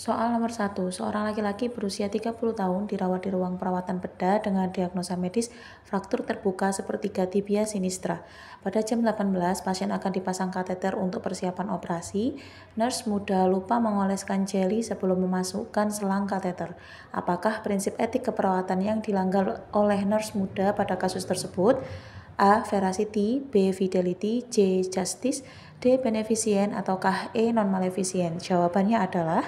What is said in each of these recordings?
Soal nomor 1, seorang laki-laki berusia 30 tahun dirawat di ruang perawatan bedah dengan diagnosa medis fraktur terbuka sepertiga tibia sinistra. Pada jam 18, pasien akan dipasang kateter untuk persiapan operasi. Nurse muda lupa mengoleskan jeli sebelum memasukkan selang kateter. Apakah prinsip etik keperawatan yang dilanggar oleh nurse muda pada kasus tersebut? A. Veracity, B. Fidelity, C. Justice, D. Beneficient, ataukah E. Non-maleficent? Jawabannya adalah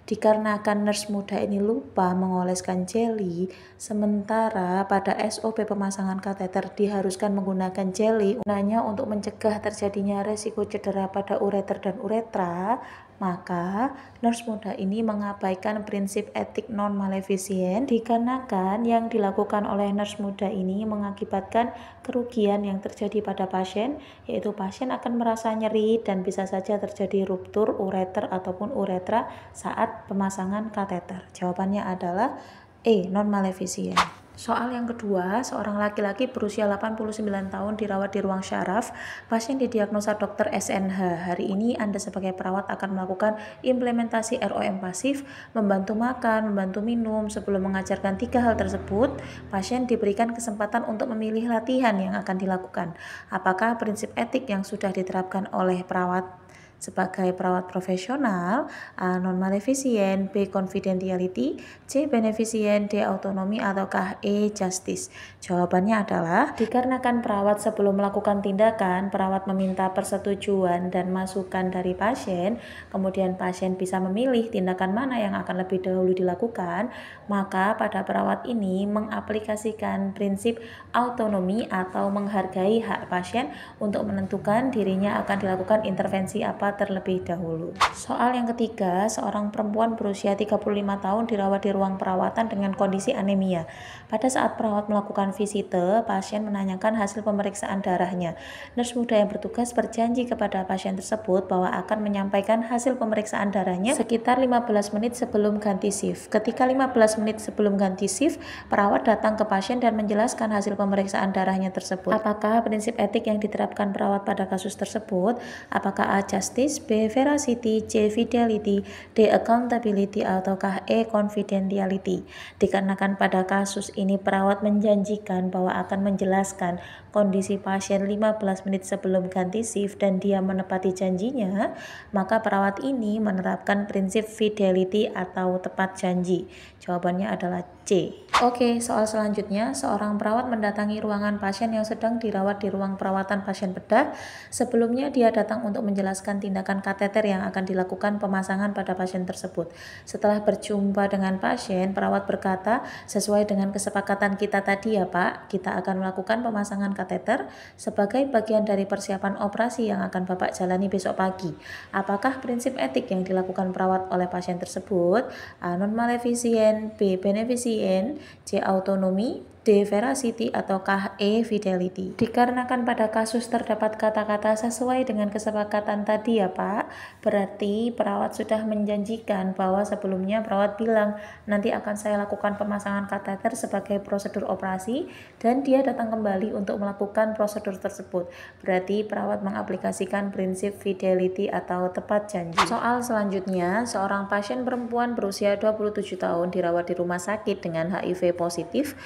dikarenakan nurse muda ini lupa mengoleskan jeli, sementara pada SOP pemasangan kateter diharuskan menggunakan jeli gunanya untuk mencegah terjadinya resiko cedera pada ureter dan uretra, maka nurse muda ini mengabaikan prinsip etik non-maleficent dikarenakan yang dilakukan oleh nurse muda ini mengakibatkan kerugian yang terjadi pada pasien, yaitu pasien akan merasa nyeri dan bisa saja terjadi ruptur ureter ataupun uretra saat pemasangan kateter. Jawabannya adalah E. Non-maleficent. Soal yang kedua, seorang laki-laki berusia 89 tahun dirawat di ruang syaraf. Pasien didiagnosa dokter SNH. Hari ini Anda sebagai perawat akan melakukan implementasi ROM pasif, membantu makan, membantu minum. Sebelum mengajarkan 3 hal tersebut, pasien diberikan kesempatan untuk memilih latihan yang akan dilakukan. Apakah prinsip etik yang sudah diterapkan oleh perawat sebagai perawat profesional? A. Non-maleficent, B. Confidentiality, C. Beneficent, D. Autonomy, ataukah E. Justice? Jawabannya adalah dikarenakan perawat sebelum melakukan tindakan, perawat meminta persetujuan dan masukan dari pasien, kemudian pasien bisa memilih tindakan mana yang akan lebih dahulu dilakukan, maka pada perawat ini mengaplikasikan prinsip autonomi atau menghargai hak pasien untuk menentukan dirinya akan dilakukan intervensi apa terlebih dahulu. Soal yang ketiga, seorang perempuan berusia 35 tahun dirawat di ruang perawatan dengan kondisi anemia. Pada saat perawat melakukan visite, pasien menanyakan hasil pemeriksaan darahnya. Nurse muda yang bertugas berjanji kepada pasien tersebut bahwa akan menyampaikan hasil pemeriksaan darahnya sekitar 15 menit sebelum ganti shift. Ketika 15 menit sebelum ganti shift, perawat datang ke pasien dan menjelaskan hasil pemeriksaan darahnya tersebut. Apakah prinsip etik yang diterapkan perawat pada kasus tersebut? Apakah A. Justice, B. Veracity, C. Fidelity, D. Accountability, ataukah E. Confidentiality? Dikarenakan pada kasus ini perawat menjanjikan bahwa akan menjelaskan kondisi pasien 15 menit sebelum ganti shift dan dia menepati janjinya, maka perawat ini menerapkan prinsip fidelity atau tepat janji. Jawabannya adalah C. Oke, soal selanjutnya, seorang perawat mendatangi ruangan pasien yang sedang dirawat di ruang perawatan pasien bedah. Sebelumnya dia datang untuk menjelaskan tindakan kateter yang akan dilakukan pemasangan pada pasien tersebut. Setelah berjumpa dengan pasien, perawat berkata, sesuai dengan kesepakatan kita tadi ya Pak, kita akan melakukan pemasangan kateter sebagai bagian dari persiapan operasi yang akan Bapak jalani besok pagi. Apakah prinsip etik yang dilakukan perawat oleh pasien tersebut? A. Non-maleficent, B. Beneficent, C. Autonomy, D. Veracity, ataukah E. Fidelity? Dikarenakan pada kasus terdapat kata-kata sesuai dengan kesepakatan tadi ya Pak, berarti perawat sudah menjanjikan bahwa sebelumnya perawat bilang nanti akan saya lakukan pemasangan kateter sebagai prosedur operasi dan dia datang kembali untuk melakukan prosedur tersebut. Berarti perawat mengaplikasikan prinsip fidelity atau tepat janji. Soal selanjutnya, seorang pasien perempuan berusia 27 tahun dirawat di rumah sakit dengan HIV positif.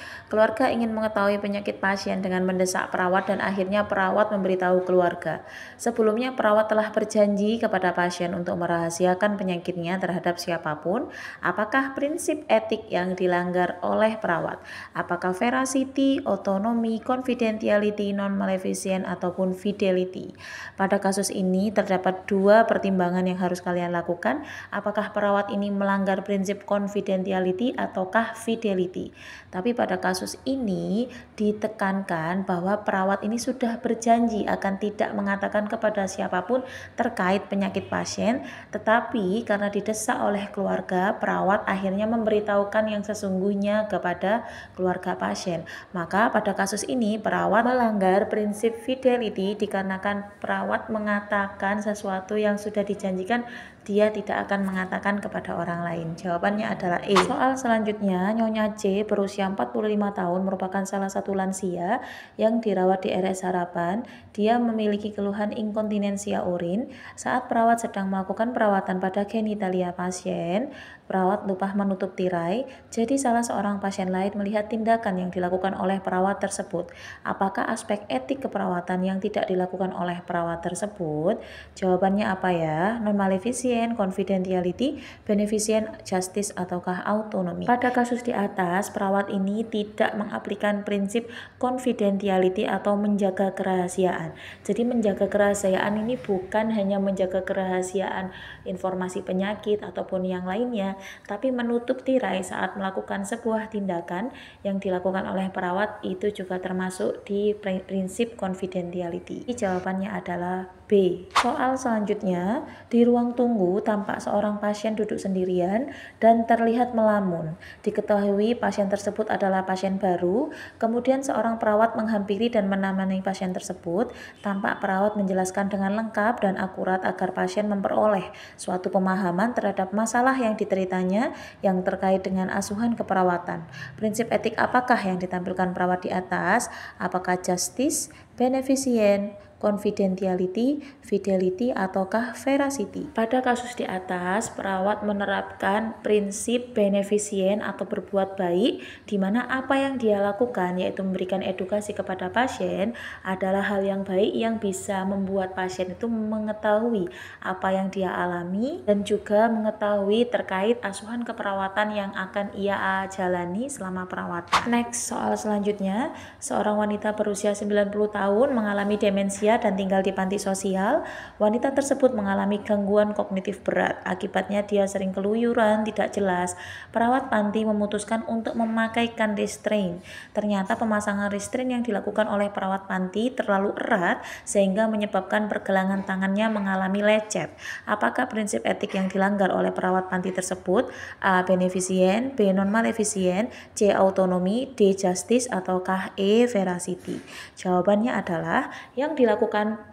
Keluarga ingin mengetahui penyakit pasien dengan mendesak perawat dan akhirnya perawat memberitahu keluarga. Sebelumnya perawat telah berjanji kepada pasien untuk merahasiakan penyakitnya terhadap siapapun. Apakah prinsip etik yang dilanggar oleh perawat? Apakah veracity, autonomy, confidentiality, non-maleficent, ataupun fidelity? Pada kasus ini terdapat 2 pertimbangan yang harus kalian lakukan. Apakah perawat ini melanggar prinsip confidentiality ataukah fidelity? Tapi pada kasus ini ditekankan bahwa perawat ini sudah berjanji akan tidak mengatakan kepada siapapun terkait penyakit pasien, tetapi karena didesak oleh keluarga, perawat akhirnya memberitahukan yang sesungguhnya kepada keluarga pasien. Maka pada kasus ini perawat melanggar prinsip fidelity dikarenakan perawat mengatakan sesuatu yang sudah dijanjikan dia tidak akan mengatakan kepada orang lain. Jawabannya adalah E. Soal selanjutnya, Nyonya C berusia 45 tahun merupakan salah satu lansia yang dirawat di RS Harapan. Dia memiliki keluhan inkontinensia urin. Saat perawat sedang melakukan perawatan pada genitalia pasien, perawat lupa menutup tirai, jadi salah seorang pasien lain melihat tindakan yang dilakukan oleh perawat tersebut. Apakah aspek etik keperawatan yang tidak dilakukan oleh perawat tersebut? Jawabannya apa ya? Non-maleficent, confidentiality, beneficent, justice, ataukah autonomi? Pada kasus di atas, perawat ini tidak mengaplikan prinsip confidentiality atau menjaga kerahasiaan. Jadi menjaga kerahasiaan ini bukan hanya menjaga kerahasiaan informasi penyakit ataupun yang lainnya, tapi menutup tirai saat melakukan sebuah tindakan yang dilakukan oleh perawat itu juga termasuk di prinsip confidentiality. Jawabannya adalah B. Soal selanjutnya, di ruang tunggu tampak seorang pasien duduk sendirian dan terlihat melamun. Diketahui pasien tersebut adalah pasien baru, kemudian seorang perawat menghampiri dan menemani pasien tersebut. Tampak perawat menjelaskan dengan lengkap dan akurat agar pasien memperoleh suatu pemahaman terhadap masalah yang diteritanya yang terkait dengan asuhan keperawatan. Prinsip etik apakah yang ditampilkan perawat di atas? Apakah justice, beneficent, confidentiality, fidelity, ataukah veracity? Pada kasus di atas, perawat menerapkan prinsip beneficent atau berbuat baik, di mana apa yang dia lakukan yaitu memberikan edukasi kepada pasien adalah hal yang baik yang bisa membuat pasien itu mengetahui apa yang dia alami dan juga mengetahui terkait asuhan keperawatan yang akan ia jalani selama perawatan. Next, soal selanjutnya, seorang wanita berusia 90 tahun mengalami demensia dan tinggal di panti sosial. Wanita tersebut mengalami gangguan kognitif berat. Akibatnya dia sering keluyuran, tidak jelas. Perawat panti memutuskan untuk memakaikan restraint. Ternyata pemasangan restraint yang dilakukan oleh perawat panti terlalu erat sehingga menyebabkan pergelangan tangannya mengalami lecet. Apakah prinsip etik yang dilanggar oleh perawat panti tersebut? A. Beneficent, B. Non-maleficent, C. Autonomy, D. Justice, ataukah E. Veracity? Jawabannya adalah yang dilakukan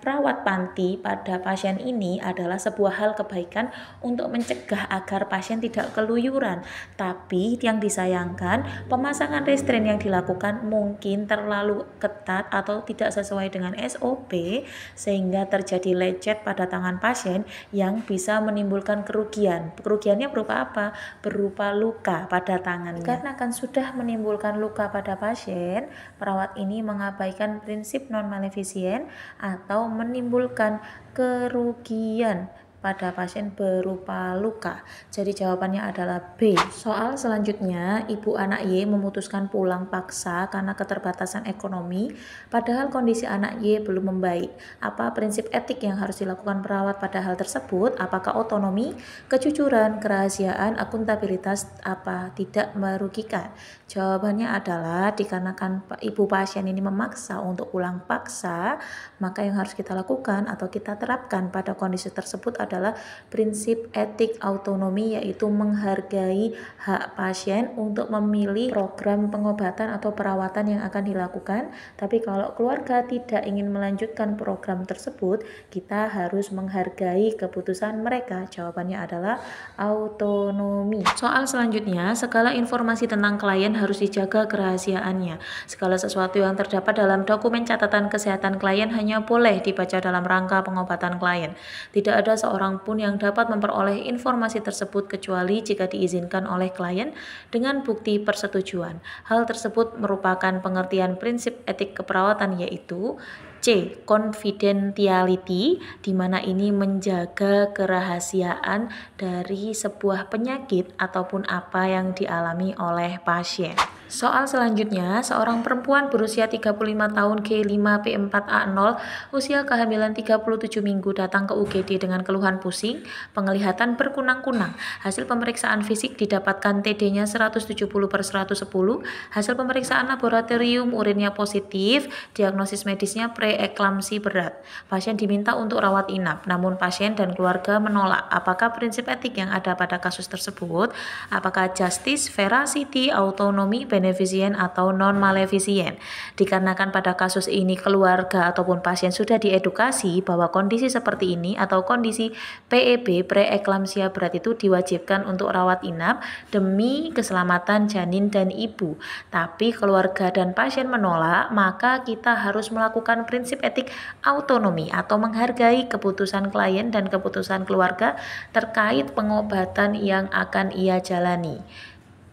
perawat panti pada pasien ini adalah sebuah hal kebaikan untuk mencegah agar pasien tidak keluyuran. Tapi yang disayangkan, pemasangan restraint yang dilakukan mungkin terlalu ketat atau tidak sesuai dengan SOP sehingga terjadi lecet pada tangan pasien yang bisa menimbulkan kerugian. Kerugiannya berupa apa? Berupa luka pada tangannya. Karena kan sudah menimbulkan luka pada pasien, perawat ini mengabaikan prinsip non-maleficent atau menimbulkan kerugian pada pasien berupa luka. Jadi jawabannya adalah B. Soal selanjutnya, ibu anak Y memutuskan pulang paksa karena keterbatasan ekonomi, padahal kondisi anak Y belum membaik. Apa prinsip etik yang harus dilakukan perawat pada hal tersebut? Apakah otonomi, kejujuran, kerahasiaan, akuntabilitas, apa tidak merugikan? Jawabannya adalah dikarenakan ibu pasien ini memaksa untuk pulang paksa, maka yang harus kita lakukan atau kita terapkan pada kondisi tersebut adalah prinsip etik autonomi, yaitu menghargai hak pasien untuk memilih program pengobatan atau perawatan yang akan dilakukan. Tapi kalau keluarga tidak ingin melanjutkan program tersebut, kita harus menghargai keputusan mereka. Jawabannya adalah autonomi. Soal selanjutnya, segala informasi tentang klien harus dijaga kerahasiaannya. Segala sesuatu yang terdapat dalam dokumen catatan kesehatan klien hanya boleh dibaca dalam rangka pengobatan klien. Tidak ada seorang pun yang dapat memperoleh informasi tersebut kecuali jika diizinkan oleh klien dengan bukti persetujuan. Hal tersebut merupakan pengertian prinsip etik keperawatan, yaitu C. Confidentiality, di mana ini menjaga kerahasiaan dari sebuah penyakit ataupun apa yang dialami oleh pasien. Soal selanjutnya, seorang perempuan berusia 35 tahun G5P4A0 usia kehamilan 37 minggu datang ke UGD dengan keluhan pusing, penglihatan berkunang-kunang. Hasil pemeriksaan fisik didapatkan TD-nya 170/110, hasil pemeriksaan laboratorium urinnya positif, diagnosis medisnya preeklamsi berat. Pasien diminta untuk rawat inap, namun pasien dan keluarga menolak. Apakah prinsip etik yang ada pada kasus tersebut? Apakah justice, veracity, autonomi, beneficient atau non-maleficient. Dikarenakan pada kasus ini keluarga ataupun pasien sudah diedukasi bahwa kondisi seperti ini atau kondisi PEB preeklamsia berat itu diwajibkan untuk rawat inap demi keselamatan janin dan ibu. Tapi keluarga dan pasien menolak, maka kita harus melakukan prinsip etik autonomi atau menghargai keputusan klien dan keputusan keluarga terkait pengobatan yang akan ia jalani.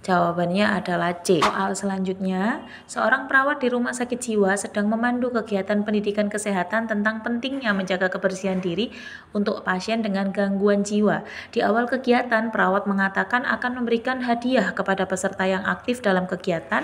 Jawabannya adalah C. Soal selanjutnya, seorang perawat di rumah sakit jiwa sedang memandu kegiatan pendidikan kesehatan tentang pentingnya menjaga kebersihan diri untuk pasien dengan gangguan jiwa. Di awal kegiatan, perawat mengatakan akan memberikan hadiah kepada peserta yang aktif dalam kegiatan,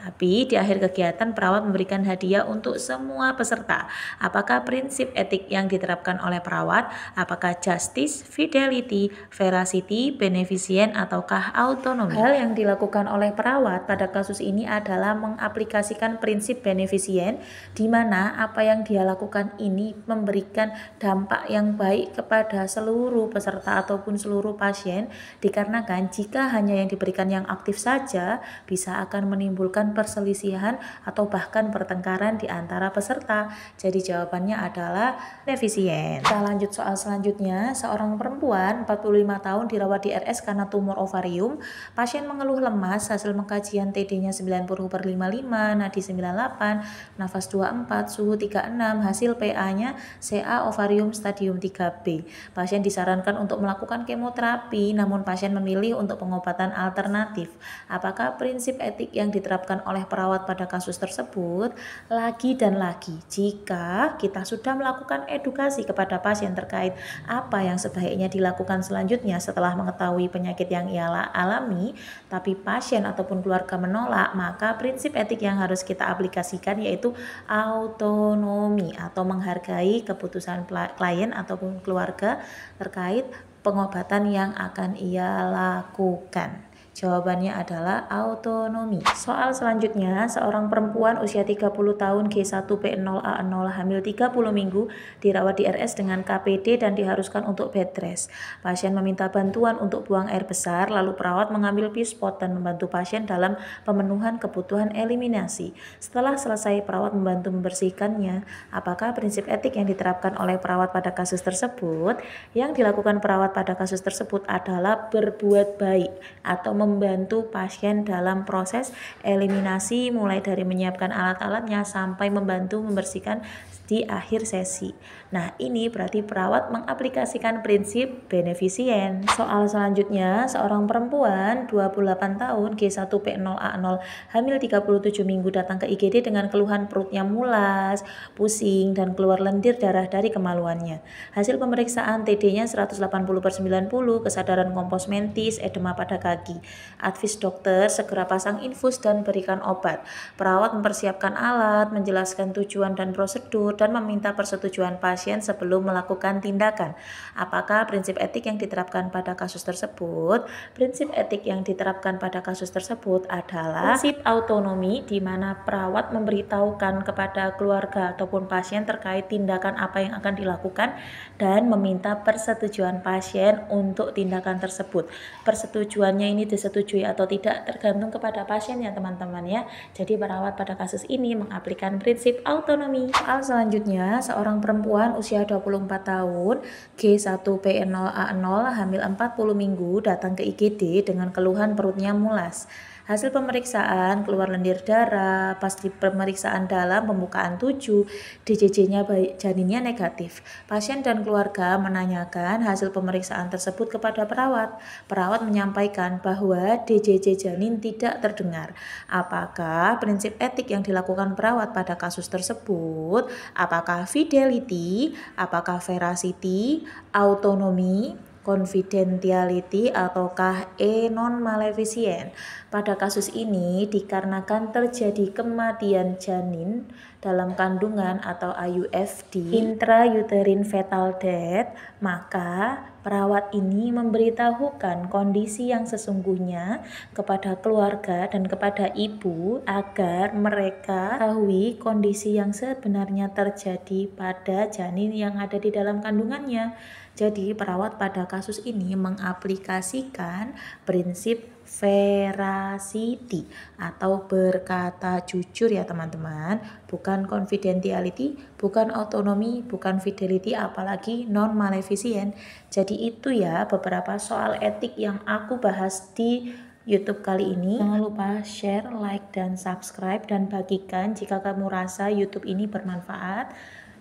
tapi di akhir kegiatan perawat memberikan hadiah untuk semua peserta. Apakah prinsip etik yang diterapkan oleh perawat? Apakah justice, fidelity, veracity, beneficent, ataukah autonomi? Hal yang dilakukan oleh perawat pada kasus ini adalah mengaplikasikan prinsip beneficent, di mana apa yang dia lakukan ini memberikan dampak yang baik kepada seluruh peserta ataupun seluruh pasien, dikarenakan jika hanya yang diberikan yang aktif saja bisa akan menimbulkan perselisihan atau bahkan pertengkaran di antara peserta. Jadi jawabannya adalah beneficent. Kita lanjut soal selanjutnya. Seorang perempuan 45 tahun dirawat di RS karena tumor ovarium. Pasien mengeluh lemas hasil pengkajian TD-nya 90/55, nadi 98, nafas 24, suhu 36, hasil PA-nya CA ovarium stadium 3B. Pasien disarankan untuk melakukan kemoterapi, namun pasien memilih untuk pengobatan alternatif. Apakah prinsip etik yang diterapkan oleh perawat pada kasus tersebut? Lagi dan lagi, jika kita sudah melakukan edukasi kepada pasien terkait apa yang sebaiknya dilakukan selanjutnya setelah mengetahui penyakit yang ia alami, tapi pasien ataupun keluarga menolak, maka prinsip etik yang harus kita aplikasikan yaitu autonomi atau menghargai keputusan klien ataupun keluarga terkait pengobatan yang akan ia lakukan. Jawabannya adalah autonomi. Soal selanjutnya, seorang perempuan usia 30 tahun G1P0A0 hamil 30 minggu dirawat di RS dengan KPD dan diharuskan untuk bed rest. Pasien meminta bantuan untuk buang air besar, lalu perawat mengambil pispot dan membantu pasien dalam pemenuhan kebutuhan eliminasi. Setelah selesai, perawat membantu membersihkannya. Apakah prinsip etik yang diterapkan oleh perawat pada kasus tersebut? Yang dilakukan perawat pada kasus tersebut adalah berbuat baik atau membantu pasien dalam proses eliminasi, mulai dari menyiapkan alat-alatnya sampai membantu membersihkan di akhir sesi. Nah, ini berarti perawat mengaplikasikan prinsip beneficient. Soal selanjutnya, seorang perempuan 28 tahun G1P0A0 hamil 37 minggu datang ke IGD dengan keluhan perutnya mulas, pusing, dan keluar lendir darah dari kemaluannya. Hasil pemeriksaan TD-nya 180/90, kesadaran kompos mentis, edema pada kaki. Advis dokter, segera pasang infus dan berikan obat. Perawat mempersiapkan alat, menjelaskan tujuan dan prosedur, dan meminta persetujuan pasien sebelum melakukan tindakan. Apakah prinsip etik yang diterapkan pada kasus tersebut? Prinsip etik yang diterapkan pada kasus tersebut adalah prinsip autonomi, di mana perawat memberitahukan kepada keluarga ataupun pasien terkait tindakan apa yang akan dilakukan dan meminta persetujuan pasien untuk tindakan tersebut. Persetujuannya ini disetujui atau tidak tergantung kepada pasien ya teman-teman ya. Jadi perawat pada kasus ini mengaplikasikan prinsip autonomi. Soal selanjutnya, seorang perempuan usia 24 tahun G1P0A0 hamil 40 minggu datang ke IGD dengan keluhan perutnya mulas. Hasil pemeriksaan keluar lendir darah, pas di pemeriksaan dalam pembukaan 7, DJJ-nya janinnya negatif. Pasien dan keluarga menanyakan hasil pemeriksaan tersebut kepada perawat. Perawat menyampaikan bahwa DJJ janin tidak terdengar. Apakah prinsip etik yang dilakukan perawat pada kasus tersebut? Apakah fidelity, apakah veracity, autonomi, confidentiality, ataukah non-maleficent? Pada kasus ini dikarenakan terjadi kematian janin dalam kandungan atau IUFD, intrauterine fetal death, maka perawat ini memberitahukan kondisi yang sesungguhnya kepada keluarga dan kepada ibu agar mereka tahu kondisi yang sebenarnya terjadi pada janin yang ada di dalam kandungannya. Jadi perawat pada kasus ini mengaplikasikan prinsip veracity atau berkata jujur ya teman-teman, bukan confidentiality, bukan autonomy, bukan fidelity, apalagi non-maleficent. Jadi itu ya beberapa soal etik yang aku bahas di YouTube kali ini. Jangan lupa share, like, dan subscribe, dan bagikan jika kamu rasa YouTube ini bermanfaat.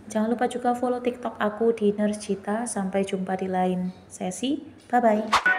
Jangan lupa juga follow TikTok aku di Nurse Cita. Sampai jumpa di lain sesi. Bye-bye.